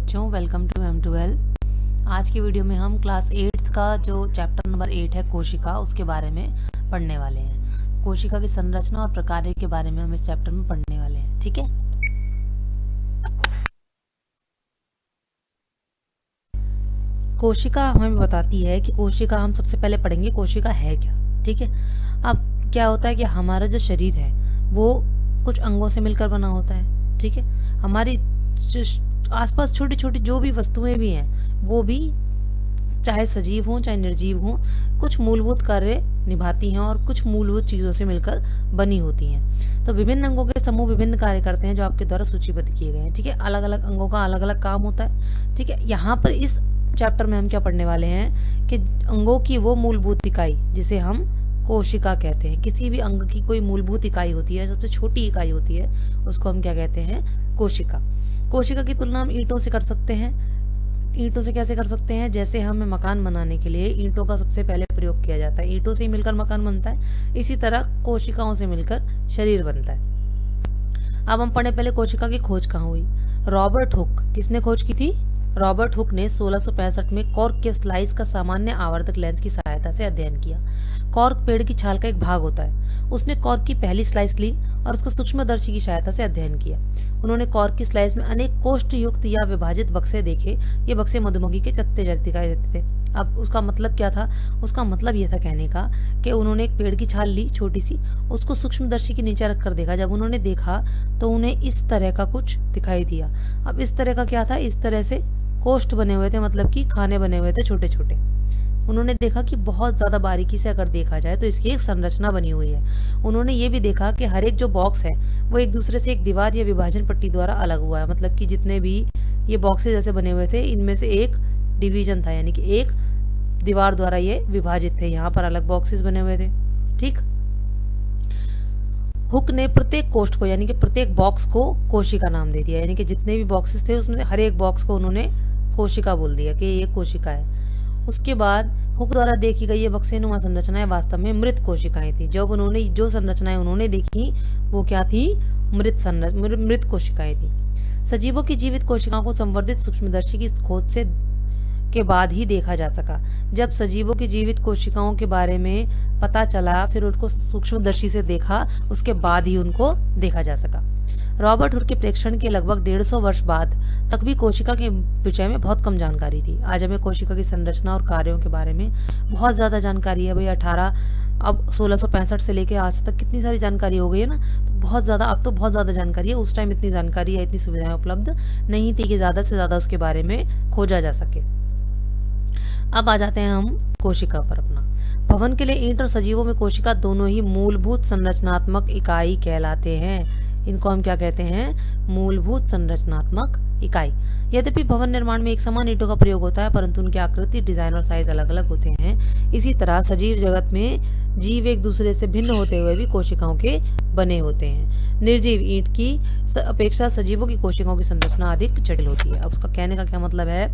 बच्चों, welcome to M12। आज की वीडियो में हम क्लास 8 का जो चैप्टर नंबर 8 है कोशिका, उसके बारे में पढ़ने वाले हैं। कोशिका की संरचना और प्रकार्य के बारे में हम इस चैप्टर में पढ़ने वाले हैं। ठीक है, कोशिका हमें बताती है कि कोशिका, हम सबसे पहले पढ़ेंगे कोशिका है क्या। ठीक है, अब क्या होता है कि हमारा जो शरीर है वो कुछ अंगों से मिलकर बना होता है। ठीक है, हमारी आसपास छोटी छोटी जो भी वस्तुएं भी हैं वो भी चाहे सजीव हों चाहे निर्जीव हों, कुछ मूलभूत कार्य निभाती हैं और कुछ मूलभूत चीज़ों से मिलकर बनी होती हैं। तो विभिन्न अंगों के समूह विभिन्न कार्य करते हैं जो आपके द्वारा सूचीबद्ध किए गए हैं। ठीक है, अलग अलग अंगों का अलग अलग काम होता है। ठीक है, यहाँ पर इस चैप्टर में हम क्या पढ़ने वाले हैं कि अंगों की वो मूलभूत इकाई जिसे हम कोशिका कहते हैं। किसी भी अंग की कोई मूलभूत इकाई होती है, सबसे छोटी इकाई होती है, उसको हम क्या कहते हैं? कोशिका। कोशिका की तुलना हम ईंटों से कर सकते हैं। ईंटों से कैसे कर सकते हैं? जैसे हमें मकान बनाने के लिए ईंटों का सबसे पहले प्रयोग किया जाता है, ईंटों से ही मिलकर मकान बनता है। इसी तरह कोशिकाओं से मिलकर शरीर बनता है। अब हम पढ़े पहले कोशिका की खोज कहाँ हुई। रॉबर्ट हुक, किसने खोज की थी? रॉबर्ट हुक ने 1665 में कॉर्क के स्लाइस का सामान्य आवर्धक लेंस की सहायता से अध्ययन किया। कॉर्क पेड़ की छाल का एक भाग होता है। उसने कॉर्क की पहली स्लाइस ली और उसको सूक्ष्मदर्शी की सहायता से अध्ययन किया। उन्होंने कॉर्क की स्लाइस में अनेक कोष्ठ युक्त या विभाजित बक्से देखे। ये बक्से मधुमक्खी के चत्ते जैसे दिखाई देते थे। अब उसका मतलब क्या था? उसका मतलब ये था कहने का कि उन्होंने एक पेड़ की छाल ली छोटी सी, उसको सूक्ष्मदर्शी के नीचे रखकर देखा। जब उन्होंने देखा तो उन्हें इस तरह का कुछ दिखाई दिया। अब इस तरह का क्या था? इस तरह से कोष्ठ बने हुए थे, मतलब कि खाने बने हुए थे छोटे छोटे। उन्होंने देखा कि बहुत ज़्यादा बारीकी से अगर देखा जाए तो इसकी एक संरचना बनी हुई है। उन्होंने ये भी देखा कि हर एक जो बॉक्स है वो एक दूसरे से एक दीवार या विभाजन पट्टी द्वारा अलग हुआ है। मतलब कि जितने भी ये बॉक्सेस जैसे बने हुए थे, इनमें से एक डिवीजन था, यानी कि एक दीवार द्वारा ये विभाजित थे। यहाँ पर अलग बॉक्सेस बने हुए थे। ठीक, हुक ने प्रत्येक कोष्ठ को, यानी कि प्रत्येक बॉक्स को कोशिका नाम दे दिया। यानी कि जितने भी बॉक्सेस थे उसमें हर एक बॉक्स को उन्होंने कोशिका बोल दिया कि ये कोशिका है। उसके बाद हुक द्वारा देखी गई ये बक्सेनुमा संरचनाएं वास्तव में मृत कोशिकाएं थी। जब उन्होंने जो संरचनाएं उन्होंने देखी वो क्या थी? मृत कोशिकाएं थी। सजीवों की जीवित कोशिकाओं को संवर्धित सूक्ष्मदर्शी की खोज से के बाद ही देखा जा सका। जब सजीवों की जीवित कोशिकाओं के बारे में पता चला, फिर उनको सूक्ष्मदर्शी से देखा, उसके बाद ही उनको देखा जा सका। रॉबर्ट हुक के प्रेक्षण के लगभग 150 वर्ष बाद तक भी कोशिका के विषय में बहुत कम जानकारी थी। आज हमें कोशिका की संरचना और कार्यों के बारे में बहुत ज्यादा जानकारी है। भाई 1665 से लेके आज तक कितनी सारी जानकारी हो गई है ना, तो बहुत ज्यादा, अब तो बहुत ज्यादा जानकारी है। उस टाइम इतनी जानकारी है, इतनी सुविधाएं उपलब्ध नहीं थी कि ज्यादा से ज्यादा उसके बारे में खोजा जा सके। अब आ जाते हैं हम कोशिका पर अपना। भवन के लिए ईंट और सजीवों में कोशिका दोनों ही मूलभूत संरचनात्मक इकाई कहलाते हैं। इनको हम क्या कहते हैं? मूलभूत संरचनात्मक इकाई। यद्यपि भवन निर्माण में एक समान ईंटों का प्रयोग होता है, परंतु उनकी आकृति, डिजाइन और साइज अलग अलग होते हैं। इसी तरह सजीव जगत में जीव एक दूसरे से भिन्न होते हुए भी कोशिकाओं के बने होते हैं। निर्जीव ईंट की अपेक्षा सजीवों की कोशिकाओं की संरचना अधिक जटिल होती है। अब उसका कहने का क्या मतलब है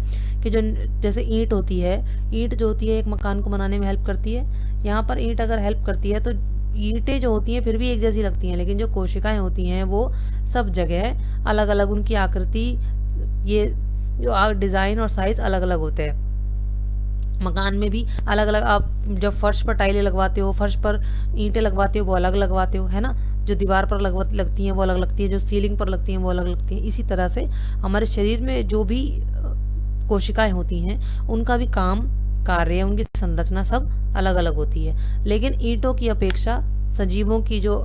कि जो जैसे ईंट होती है, ईंट जो होती है एक मकान को बनाने में हेल्प करती है। यहाँ पर ईंट अगर हेल्प करती है तो ईंटें जो होती हैं फिर भी एक जैसी लगती हैं, लेकिन जो कोशिकाएं होती हैं वो सब जगह अलग अलग, उनकी आकृति, ये जो डिजाइन और साइज अलग अलग होते हैं। मकान में भी अलग अलग, आप जब फर्श पर टाइलें लगवाते हो, फर्श पर ईंटें लगवाते हो, वो अलग लगवाते हो, है ना। जो दीवार पर लगती हैं वो अलग लगती है, जो सीलिंग पर लगती हैं वो अलग लगती हैं। इसी तरह से हमारे शरीर में जो भी कोशिकाएं होती हैं उनका भी काम, कार्य, उनकी संरचना सब अलग अलग होती है। लेकिन ईंटों की अपेक्षा सजीवों की जो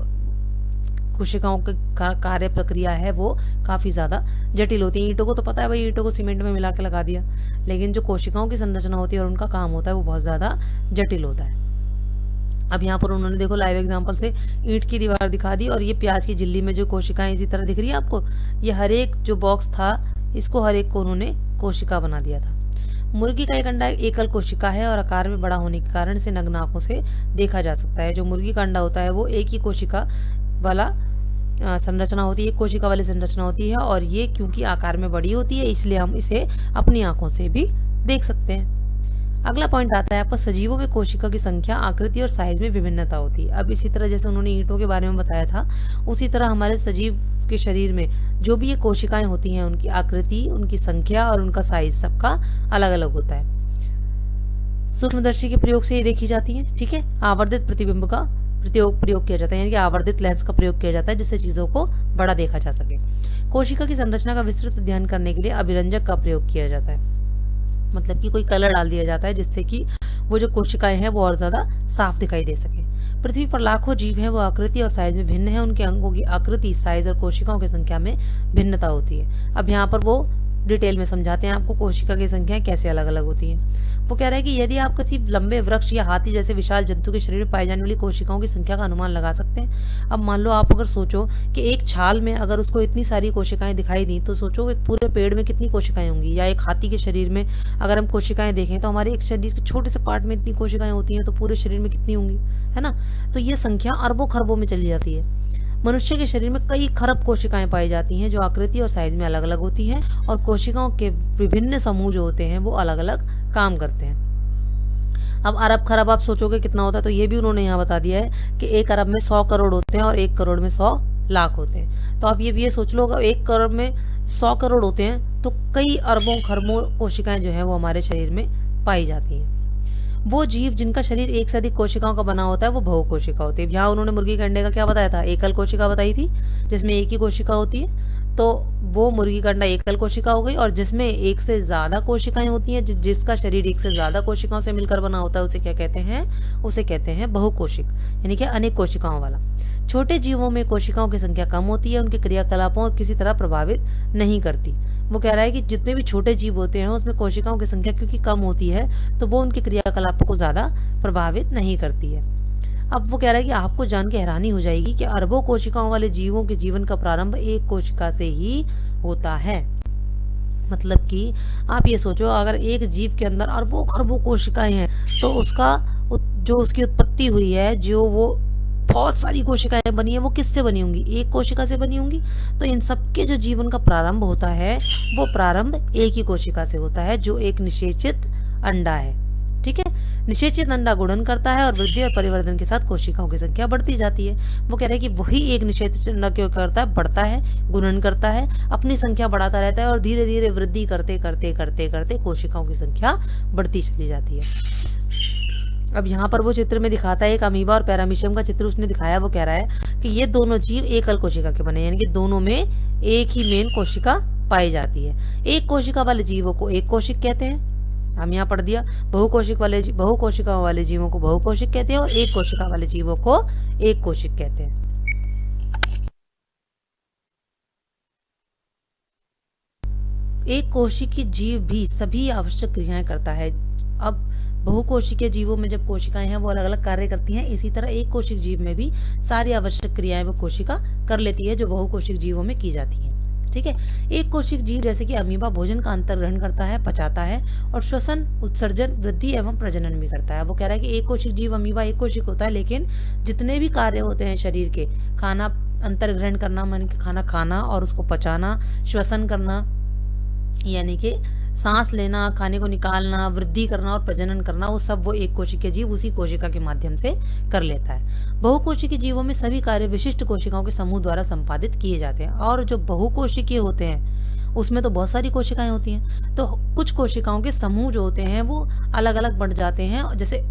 कोशिकाओं का कार्य प्रक्रिया है वो काफी ज्यादा जटिल होती है। ईंटों को तो पता है भाई, ईंटों को सीमेंट में मिला के लगा दिया, लेकिन जो कोशिकाओं की संरचना होती है और उनका काम होता है वो बहुत ज्यादा जटिल होता है। अब यहाँ पर उन्होंने देखो लाइव एग्जांपल से ईंट की दीवार दिखा दी, और ये प्याज की झिल्ली में जो कोशिकाएं इसी तरह दिख रही है आपको, ये हर एक जो बॉक्स था इसको हर एक को उन्होंने कोशिका बना दिया था। मुर्गी का एक अंडा एकल कोशिका है और आकार में बड़ा होने के कारण से नग्न आंखों से देखा जा सकता है। जो मुर्गी का अंडा होता है वो एक ही कोशिका वाला संरचना होती है, एक कोशिका वाली संरचना होती है, और ये क्योंकि आकार में बड़ी होती है इसलिए हम इसे अपनी आंखों से भी देख सकते हैं। अगला पॉइंट आता है आपका, सजीवों में कोशिका की संख्या, आकृति और साइज में विभिन्नता होती है। अब इसी तरह जैसे उन्होंने ईंटों के बारे में बताया था, उसी तरह हमारे सजीव के शरीर में जो भी ये कोशिकाएं होती हैं, उनकी आकृति, उनकी संख्या और उनका साइज सबका अलग अलग होता है। सूक्ष्मदर्शी के प्रयोग से ये देखी जाती है। ठीक है, आवर्धित प्रतिबिंब का प्रयोग किया जाता है, यानी कि आवर्धित लेंस का प्रयोग किया जाता है जिससे चीजों को बड़ा देखा जा सके। कोशिका की संरचना का विस्तृत अध्ययन करने के लिए अभिरंजक का प्रयोग किया जाता है, मतलब कि कोई कलर डाल दिया जाता है जिससे कि वो जो कोशिकाएं हैं वो और ज्यादा साफ दिखाई दे सके। पृथ्वी पर लाखों जीव हैं, वो आकृति और साइज में भिन्न है, उनके अंगों की आकृति, साइज और कोशिकाओं की संख्या में भिन्नता होती है। अब यहाँ पर वो डिटेल में समझाते हैं आपको कोशिका की संख्याएं कैसे अलग अलग होती हैं। वो कह रहा है कि यदि आप किसी लंबे वृक्ष या हाथी जैसे विशाल जंतु के शरीर में पाई जाने वाली कोशिकाओं की संख्या का अनुमान लगा सकते हैं। अब मान लो आप अगर सोचो कि एक छाल में अगर उसको इतनी सारी कोशिकाएं दिखाई दी, तो सोचो एक पूरे पेड़ में कितनी कोशिकाएं होंगी, या एक हाथी के शरीर में अगर हम कोशिकाएं देखें तो हमारे एक शरीर के छोटे से पार्ट में इतनी कोशिकाएं होती हैं, तो पूरे शरीर में कितनी होंगी, है ना। तो ये संख्या अरबों खरबों में चली जाती है। मनुष्य के शरीर में कई खरब कोशिकाएं पाई जाती हैं जो आकृति और साइज में अलग अलग होती हैं, और कोशिकाओं के विभिन्न समूह जो होते हैं वो अलग अलग काम करते हैं। अब अरब खरब आप सोचोगे कितना होता है, तो ये भी उन्होंने यहाँ बता दिया है कि 1 अरब में 100 करोड़ होते हैं और 1 करोड़ में 100 लाख होते हैं। तो आप ये भी ये सोच लो, अगर 1 करोड़ में 100 करोड़ होते हैं तो कई अरबों खरबों कोशिकाएं जो है वो हमारे शरीर में पाई जाती हैं। वो जीव जिनका शरीर एक से अधिक कोशिकाओं का बना होता है वो बहुकोशिका होते हैं। यहाँ उन्होंने मुर्गी के अंडे का क्या बताया था, एकल कोशिका बताई थी, जिसमें एक ही कोशिका होती है, तो वो मुर्गी का अंडा एकल कोशिका हो गई। और जिसमें एक से ज्यादा कोशिकाएं होती हैं, जिसका शरीर एक से ज्यादा कोशिकाओं से मिलकर बना होता है, उसे क्या कहते हैं, उसे कहते हैं बहुकोशिक, यानी कि अनेक कोशिकाओं वाला। छोटे जीवों में कोशिकाओं की संख्या कम होती है, उनके क्रियाकलापों और किसी तरह प्रभावित नहीं करती। वो कह रहा है कि जितने भी छोटे जीव होते हैं उसमें कोशिकाओं की संख्या क्योंकि कम होती है, तो वो उनके क्रियाकलापों को ज्यादा प्रभावित नहीं करती है। अब वो कह रहा है कि आपको जान के हैरानी हो जाएगी कि अरबों कोशिकाओं वाले जीवों के जीवन का प्रारंभ एक कोशिका से ही होता है। मतलब कि आप ये सोचो, अगर एक जीव के अंदर अरबों खरबों कोशिकाएं हैं, तो उसका जो उसकी उत्पत्ति हुई है, जो वो बहुत सारी कोशिकाएं बनी है, वो किससे बनी होंगी, एक कोशिका से बनी होंगी। तो इन सबके जो जीवन का प्रारंभ होता है वो प्रारंभ एक ही कोशिका से होता है, जो एक निषेचित अंडा है। ठीक है, निषेचित अंडा गुणन करता है और वृद्धि और परिवर्तन के साथ कोशिकाओं की संख्या बढ़ती जाती है। वो कह रहे हैं कि वही एक निषेचित अंडा क्यों करता है, बढ़ता है, गुणन करता है, अपनी संख्या बढ़ाता रहता है और धीरे धीरे वृद्धि करते करते करते करते कोशिकाओं की संख्या बढ़ती चली जाती है। अब यहाँ पर वो चित्र में दिखाता है, एक अमीबा और पैरामीशियम का चित्र उसने दिखाया। वो कह रहा है कि ये दोनों जीव एकल कोशिका के बने, यानी कि दोनों में एक ही मेन कोशिका पाई जाती है। एक कोशिका वाले जीवों को एक कोशिक कहते हैं, हम यहाँ पढ़ दिया। बहुकोशिका वाले जीवों को बहुकोशिक कहते हैं और एक कोशिका वाले जीवों को एक कोशिक कहते हैं। एक कोशिकीय जीव भी सभी आवश्यक क्रियाएं करता है। अब बहुकोशिकीय जीवों में जब कोशिकाएं हैं वो अलग अलग कार्य करती हैं, इसी तरह एक कोशिक जीव में भी सारी आवश्यक क्रियाएं वो कोशिका कर लेती है जो बहुकोशिक जीवों में की जाती हैं। ठीक है, एक कोशिक जीव जैसे कि अमीबा भोजन का अंतर्ग्रहण करता है, पचाता है और श्वसन, उत्सर्जन, वृद्धि एवं प्रजनन भी करता है। वो कह रहा है कि एक कोशिक जीव अमीबा एक कोशिक होता है, लेकिन जितने भी कार्य होते हैं शरीर के, खाना अंतर्ग्रहण करना माने कि खाना खाना और उसको पचाना, श्वसन करना यानी कि सांस लेना, खाने को निकालना, वृद्धि करना और प्रजनन करना, वो सब वो एक कोशिकीय जीव उसी कोशिका के माध्यम से कर लेता है। बहुकोशिकीय जीवों में सभी कार्य विशिष्ट कोशिकाओं के समूह द्वारा संपादित किए जाते हैं। और जो बहुकोशिकीय होते हैं उसमें तो बहुत सारी कोशिकाएं होती हैं, तो कुछ कोशिकाओं के समूह जो होते हैं वो अलग अलग बढ़ जाते हैं। जैसे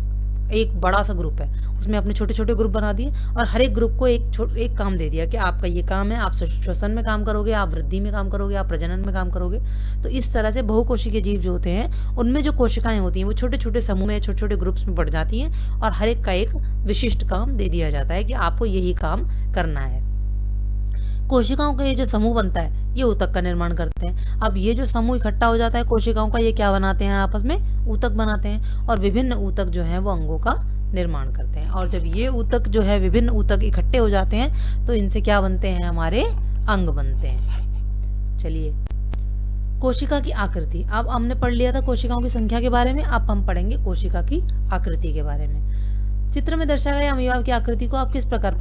एक बड़ा सा ग्रुप है, उसमें अपने छोटे छोटे ग्रुप बना दिए और हर एक ग्रुप को एक काम दे दिया कि आपका ये काम है, आप श्वसन में काम करोगे, आप वृद्धि में काम करोगे, आप प्रजनन में काम करोगे। तो इस तरह से बहुकोशिकीय जीव जो होते हैं उनमें जो कोशिकाएं होती हैं वो छोटे छोटे समूह में, छोटे छोटे ग्रुप्स में बढ़ जाती हैं और हर एक का एक विशिष्ट काम दे दिया जाता है कि आपको यही काम करना है। कोशिकाओं का ये जो समूह बनता है ये ऊतक का निर्माण करते हैं। अब ये जो समूह इकट्ठा हो जाता है कोशिकाओं का, ये क्या बनाते हैं, आपस में ऊतक बनाते हैं और विभिन्न ऊतक जो है वो अंगों का निर्माण करते हैं। और जब ये ऊतक जो है, विभिन्न ऊतक इकट्ठे हो जाते हैं तो इनसे क्या बनते हैं, हमारे अंग बनते हैं। चलिए, कोशिका की आकृति। अब हमने पढ़ लिया था कोशिकाओं की संख्या के बारे में, अब हम पढ़ेंगे कोशिका की आकृति के बारे में। चित्र में दर्शाए गए अमीबा की आकृति को आप किस प्रकार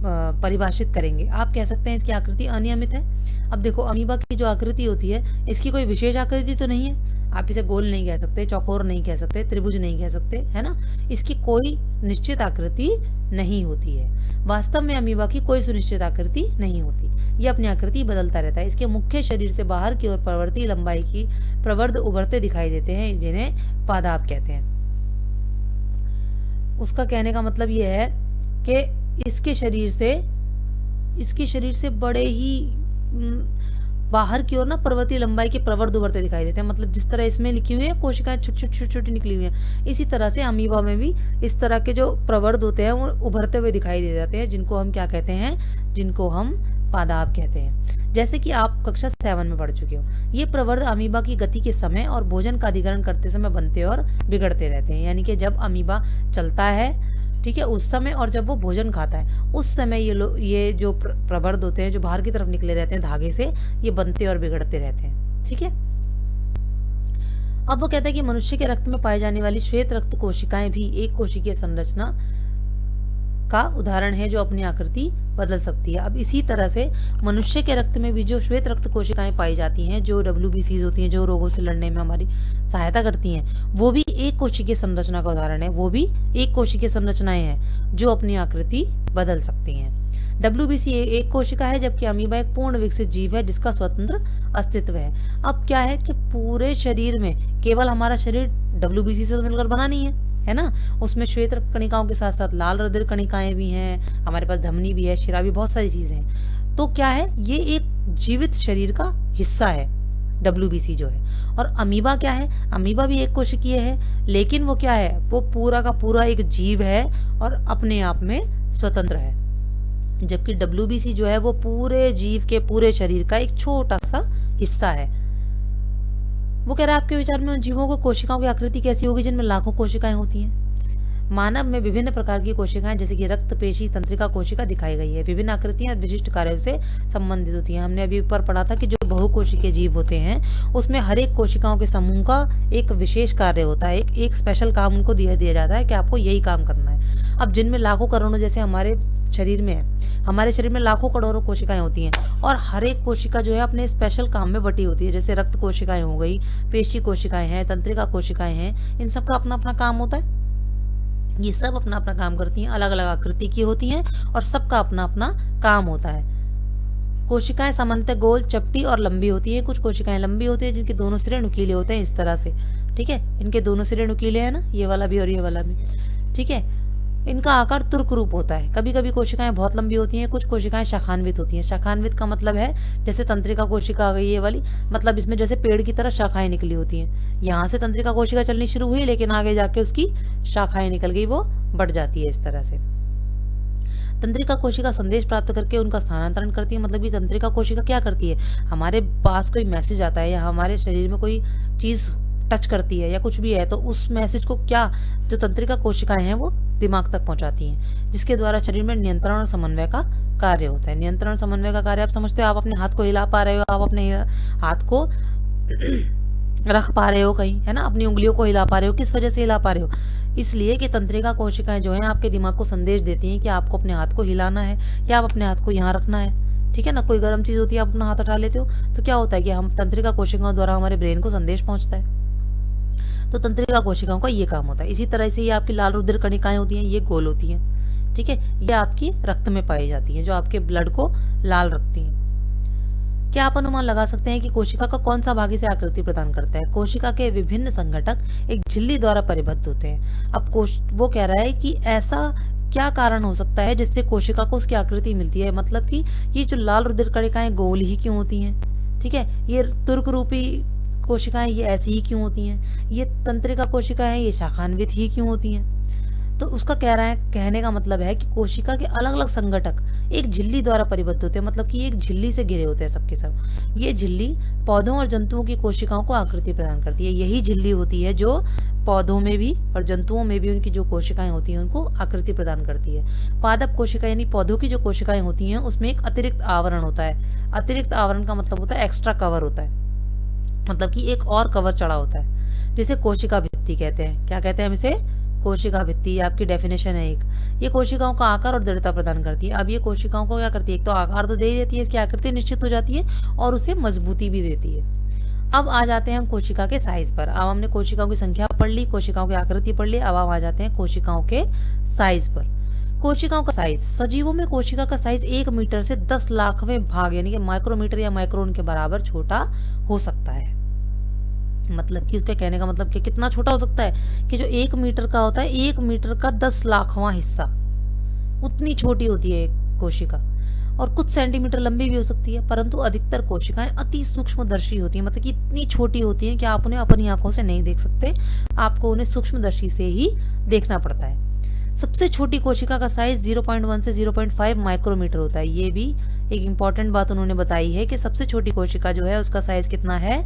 परिभाषित करेंगे। आप कह सकते हैं इसकी आकृति अनियमित है। अब देखो अमीबा की जो आकृति होती है इसकी कोई विशेष आकृति तो नहीं है। आप इसे गोल नहीं कह सकते, चौकोर नहीं कह सकते, त्रिभुज नहीं कह सकते, है ना। इसकी कोई निश्चित आकृति नहीं होती है। वास्तव में अमीबा की कोई सुनिश्चित आकृति नहीं होती, ये अपनी आकृति बदलता रहता है। इसके मुख्य शरीर से बाहर की ओर प्रवृत्ति लंबाई की प्रवर्ध उभरते दिखाई देते हैं, जिन्हें पादाप कहते हैं। उसका कहने का मतलब यह है कि इसके शरीर से बड़े ही बाहर की ओर ना प्रवृत्ति लंबाई के प्रवर्ध उभरते दिखाई देते हैं। मतलब जिस तरह इसमें लिखी हुई है कोशिकाएं छोटी छोटी निकली हुई हैं, इसी तरह से अमीबा में भी इस तरह के जो प्रवर्ध होते हैं वो उभरते हुए दिखाई दे जाते हैं, जिनको हम क्या कहते हैं, जिनको हम पादाप कहते हैं। जैसे कि आप कक्षा 7 में पढ़ चुके हो। ये प्रवर्ध अमीबा की गति के समय और भोजन का अधिग्रहण करते समय बनते और बिगड़ते रहते हैं। यानी कि जब अमीबा चलता है, ठीक है, उस समय, और जब वो भोजन खाता है उस समय ये जो प्रवर्ध होते हैं जो बाहर की तरफ निकले रहते हैं धागे से, ये बनते और बिगड़ते रहते हैं। ठीक है। अब वो कहता है कि मनुष्य के रक्त में पाई जाने वाली श्वेत रक्त कोशिकाएं भी एक कोशिकीय संरचना का उदाहरण है जो अपनी आकृति बदल सकती है। अब इसी तरह से मनुष्य के रक्त में भी जो श्वेत रक्त कोशिकाएं पाई जाती हैं, जो WBCs होती हैं, जो रोगों से लड़ने में हमारी सहायता करती हैं, वो भी एक कोशिकीय संरचना का उदाहरण है। वो भी एक कोशिकीय संरचनाएं हैं जो अपनी आकृति बदल सकती हैं। WBC एक कोशिका है, जबकि अमीबा एक पूर्ण विकसित जीव है जिसका स्वतंत्र अस्तित्व है। अब क्या है कि पूरे शरीर में केवल हमारा शरीर WBC से तो मिलकर बना नहीं है ना। उसमें श्वेत रक्त कणिकाओं के साथ साथ लाल रुधिर कणिकाएं भी हैं, हमारे पास धमनी भी है, शिरा भी, बहुत सारी चीजें हैं। तो क्या है, ये एक जीवित शरीर का हिस्सा है WBC जो है। और अमीबा क्या है, अमीबा भी एक कोशिकीय है, लेकिन वो क्या है, वो पूरा का पूरा एक जीव है और अपने आप में स्वतंत्र है। जबकि WBC जो है वो पूरे जीव के पूरे शरीर का एक छोटा सा हिस्सा है। वो कह रहा है आपके विचार में उन जीवों को कोशिकाओं की आकृति कैसी होगी जिनमें लाखों कोशिकाएं होती हैं। मानव में विभिन्न प्रकार की कोशिकाएं जैसे कि रक्त, पेशी, तंत्रिका कोशिका दिखाई गई है। विभिन्न आकृतियां और विशिष्ट कार्यों से संबंधित होती हैं। हमने अभी ऊपर पढ़ा था कि जो बहुकोशिकीय जीव होते हैं उसमें हर एक कोशिकाओं के समूह का एक विशेष कार्य होता है, एक स्पेशल काम उनको दिया जाता है कि आपको यही काम करना है। अब जिनमें लाखों करोड़ों, जैसे हमारे शरीर में है, हमारे शरीर में लाखों करोड़ों कोशिकाएं होती हैं और हर एक कोशिका जो है अपने स्पेशल काम में बटी होती है। जैसे रक्त कोशिकाएं हो गई, पेशी कोशिकाएं हैं, तंत्रिका कोशिकाएं हैं, इन सबका अपना अपना काम होता है। ये सब अपना अपना काम करती हैं, अलग अलग आकृति की होती हैं और सबका अपना अपना काम होता है। कोशिकाएं सामान्यतः गोल, चपटी और लंबी होती हैं। कुछ कोशिकाएं लंबी होती है जिनके दोनों सिरे नुकीले होते हैं, इस तरह से। ठीक है, इनके दोनों सिरे नुकीले हैं ना, ये वाला भी और ये वाला भी। ठीक है, इनका आकार तुर्क रूप होता है। कभी कभी कोशिकाएं बहुत लंबी होती हैं, कुछ कोशिकाएं शाखान्वित होती हैं। शाखान्वित का मतलब है जैसे तंत्रिका कोशिका आ गई ये वाली, मतलब इसमें जैसे पेड़ की तरह शाखाएं निकली होती हैं। यहाँ से तंत्रिका कोशिका चलनी शुरू हुई, लेकिन आगे जाके उसकी शाखाएं निकल गई, वो बढ़ जाती है इस तरह से। तंत्रिका कोशिका संदेश प्राप्त करके उनका स्थानांतरण करती है। मतलब कि तंत्रिका कोशिका क्या करती है, हमारे पास कोई मैसेज आता है या हमारे शरीर में कोई चीज टच करती है या कुछ भी है, तो उस मैसेज को क्या जो तंत्रिका कोशिकाएं हैं वो दिमाग तक पहुंचाती हैं, जिसके द्वारा शरीर में नियंत्रण और समन्वय का कार्य होता है। नियंत्रण और समन्वय का कार्य आप समझते हो, आप अपने हाथ को हिला पा रहे हो, आप अपने हाथ को रख पा रहे हो कहीं, है ना, अपनी उंगलियों को हिला पा रहे हो। किस वजह से हिला पा रहे हो, इसलिए कि तंत्रिका कोशिकाएं जो हैं आपके दिमाग को संदेश देती हैं कि आपको अपने हाथ को हिलाना है या आप अपने हाथ को यहाँ रखना है। ठीक है ना, कोई गर्म चीज होती है, आप अपना हाथ उठा लेते हो, तो क्या होता है कि हम तंत्रिका कोशिकाओं द्वारा हमारे ब्रेन को संदेश पहुंचता है। तो तंत्रिका कोशिकाओं का ये काम होता है। इसी तरह से ये आपकी लाल रुधिर कणिकाएं होती हैं, ये गोल होती हैं। ठीक है, ये आपकी रक्त में पाई जाती हैं, जो आपके ब्लड को लाल रखती हैं। क्या आप अनुमान लगा सकते हैं कि कोशिका का कौन सा भाग इसे आकृति प्रदान करता है। कोशिका के विभिन्न संघटक एक झिल्ली द्वारा परिबद्ध होते हैं। अब वो कह रहा है कि ऐसा क्या कारण हो सकता है जिससे कोशिका को उसकी आकृति मिलती है। मतलब कि ये जो लाल रुधिर कणिकाएं गोल ही क्यों होती हैं। ठीक है, ये तुर्क रूपी कोशिकाएं ये ऐसी ही क्यों होती हैं, ये तंत्रिका कोशिकाएं ये शाखान्वित ही क्यों होती हैं। तो उसका कहने का मतलब है कि कोशिका के अलग अलग संघटक एक झिल्ली द्वारा परिबद्ध होते हैं। मतलब कि एक झिल्ली से घिरे होते हैं सबके सब। ये झिल्ली पौधों और जंतुओं की कोशिकाओं को आकृति प्रदान करती है। यही झिल्ली होती है जो पौधों में भी और जंतुओं में भी उनकी जो कोशिकाएं होती हैं उनको आकृति प्रदान करती है। पादप कोशिका यानी पौधों की जो कोशिकाएं होती हैं उसमें एक अतिरिक्त आवरण होता है। अतिरिक्त आवरण का मतलब होता है एक्स्ट्रा कवर होता है, मतलब कि एक और कवर चढ़ा होता है, जिसे कोशिका भित्ति कहते हैं। क्या कहते हैं हम इसे, कोशिका भित्ति, ये आपकी डेफिनेशन है एक। ये कोशिकाओं का आकार और दृढ़ता प्रदान करती है। अब ये कोशिकाओं को क्या करती है, एक तो आकार तो दे ही देती है, इसकी आकृति निश्चित हो जाती है और उसे मजबूती भी देती है। अब आ जाते हैं हम कोशिका के साइज पर। अब हमने कोशिकाओं की संख्या पढ़ ली, कोशिकाओं की आकृति पढ़ ली, अब हम आ जाते हैं कोशिकाओं के साइज पर। कोशिकाओं का साइज, सजीवों में कोशिका का साइज 1 मीटर से 10 लाखवें भाग यानी कि माइक्रोमीटर या माइक्रोन के बराबर छोटा हो सकता है। मतलब कि उसके कहने का मतलब कि कितना छोटा हो सकता है कि जो 1 मीटर का होता है, 1 मीटर का 10 लाखवां हिस्सा, उतनी छोटी होती है एक कोशिका। और कुछ सेंटीमीटर लंबी भी हो सकती है, परंतु अधिकतर कोशिकाएं अति सूक्ष्मदर्शी होती हैं, मतलब कि इतनी छोटी होती हैं कि आप उन्हें अपनी आंखों से नहीं देख सकते, आपको उन्हें सूक्ष्मदर्शी से ही देखना पड़ता है। सबसे छोटी कोशिका का साइज 0.1 से 0.5 माइक्रोमीटर होता है। ये भी एक इंपॉर्टेंट बात उन्होंने बताई है कि सबसे छोटी कोशिका जो है उसका साइज कितना है,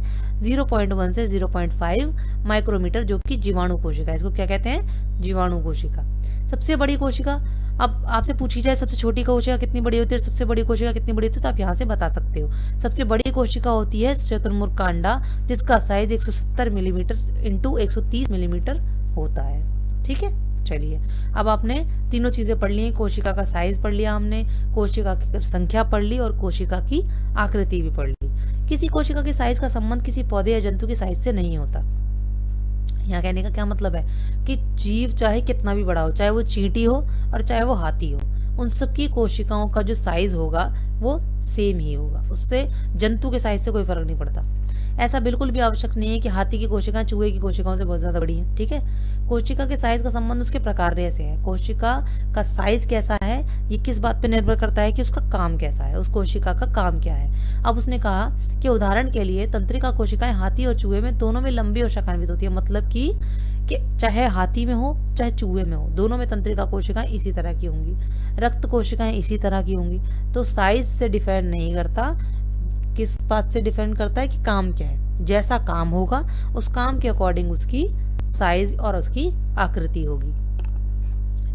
0.1 से 0.5 माइक्रोमीटर, जो कि जीवाणु कोशिका है। इसको क्या कहते हैं, जीवाणु कोशिका। सबसे बड़ी कोशिका, अब आपसे पूछी जाए सबसे छोटी कोशिका कितनी बड़ी होती है, सबसे बड़ी कोशिका कितनी बड़ी होती है, तो आप यहाँ से बता सकते हो। सबसे बड़ी कोशिका होती है शुतुरमुर्ग कांडा, जिसका साइज 170 मिलीमीटर इंटू 130 मिलीमीटर होता है। ठीक है, चलिए अब आपने तीनों चीजें पढ़ ली हैं। कोशिका का साइज पढ़ लिया हमने, कोशिका की संख्या पढ़ ली और कोशिका की आकृति भी पढ़ ली। किसी कोशिका के साइज का संबंध किसी पौधे या जंतु के साइज से नहीं होता। यहाँ कहने का क्या मतलब है कि जीव चाहे कितना भी बड़ा हो, चाहे वो चींटी हो और चाहे वो हाथी हो, उन सबकी कोशिकाओं का जो साइज होगा वो सेम ही होगा, उससे जंतु के साइज से कोई फर्क नहीं पड़ता। ऐसा बिल्कुल भी आवश्यक नहीं है कि हाथी की कोशिकाएं चूहे की कोशिकाओं से बहुत ज्यादा बड़ी हैं। ठीक है, कोशिका के साइज का संबंध उसके प्रकार से है। कोशिका का साइज कैसा है ये किस बात पर निर्भर करता है कि उसका काम कैसा है, उस कोशिका का काम क्या है। अब उसने कहा कि उदाहरण के लिए तंत्रिका कोशिकाएं हाथी और चूहे में दोनों में लंबी और शाखान्वित होती है। मतलब कि चाहे हाथी में हो चाहे चूहे में हो, दोनों में तंत्रिका कोशिकाएं इसी तरह की होंगी, रक्त कोशिकाएं इसी तरह की होंगी। तो साइज से डिपेंड नहीं करता, किस बात से डिपेंड करता है कि काम क्या है। जैसा काम होगा उस काम के अकॉर्डिंग उसकी साइज और उसकी आकृति होगी।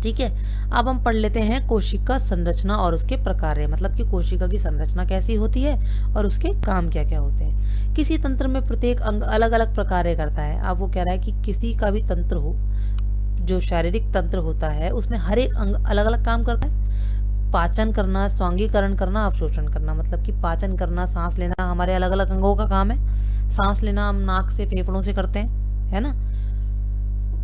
ठीक है, अब हम पढ़ लेते हैं कोशिका संरचना और उसके प्रकार, मतलब कि कोशिका की संरचना कैसी होती है और उसके काम क्या क्या होते हैं। किसी तंत्र में प्रत्येक अंग अलग अलग प्रकार करता है। अब वो कह रहा है कि किसी का भी तंत्र हो, जो शारीरिक तंत्र होता है, उसमें हर एक अंग अलग अलग काम करता है। पाचन करना, स्वांगीकरण करना, अवशोषण करना, मतलब कि पाचन करना, सांस लेना हमारे अलग अलग अंगों का काम है। सांस लेना हम नाक से फेफड़ों से करते हैं, है ना।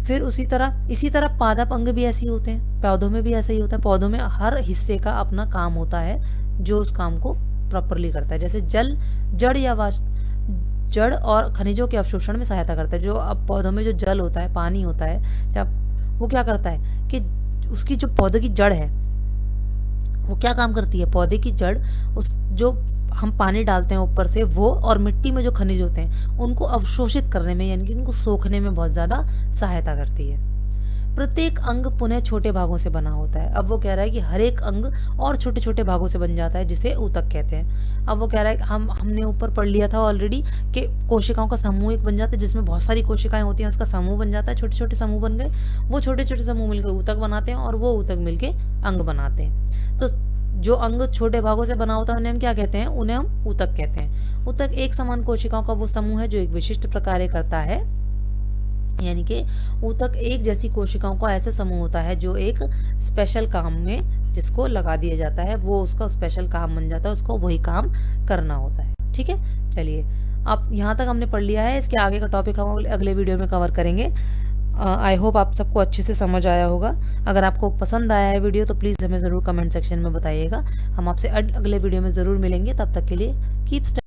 फिर इसी तरह पादप अंग भी ऐसे ही होते हैं, पौधों में भी ऐसा ही होता है। पौधों में हर हिस्से का अपना काम होता है जो उस काम को प्रॉपरली करता है। जैसे जड़ और खनिजों के अवशोषण में सहायता करता है। जो अब पौधों में जो जल होता है, पानी होता है, जब वो क्या करता है कि उसकी जो पौधे की जड़ है वो क्या काम करती है, पौधे की जड़ उस जो हम पानी डालते हैं ऊपर से वो, और मिट्टी में जो खनिज होते हैं उनको अवशोषित करने में यानी कि उनको सोखने में बहुत ज्यादा सहायता करती है। प्रत्येक अंग पुनः छोटे भागों से बना होता है। अब वो कह रहा है कि हर एक अंग और छोटे छोटे भागों से बन जाता है, जिसे ऊतक कहते हैं। अब वो कह रहा है कि हमने ऊपर पढ़ लिया था ऑलरेडी कि कोशिकाओं का समूह एक बन जाता है, जिसमें बहुत सारी कोशिकाएं होती हैं, उसका समूह बन जाता है, छोटे छोटे समूह बन गए, वो छोटे छोटे समूह मिलकर ऊतक बनाते हैं और वो ऊतक मिलकर अंग बनाते हैं। तो जो अंग छोटे भागों से बना होता है उन्हें हम क्या कहते हैं, उन्हें हम ऊतक कहते हैं। ऊतक एक समान कोशिकाओं का वो समूह है जो एक विशिष्ट प्रकार करता है, यानी कि ऊतक एक जैसी कोशिकाओं का ऐसा समूह होता है जो एक स्पेशल काम में जिसको लगा दिया जाता है, वो उसका स्पेशल काम बन जाता है, उसको वही काम करना होता है। ठीक है, चलिए अब यहाँ तक हमने पढ़ लिया है। इसके आगे का टॉपिक हम अगले वीडियो में कवर करेंगे। आई होप आप सबको अच्छे से समझ आया होगा। अगर आपको पसंद आया है वीडियो तो प्लीज़ हमें ज़रूर कमेंट सेक्शन में बताइएगा। हम आपसे अगले वीडियो में ज़रूर मिलेंगे। तब तक के लिए कीप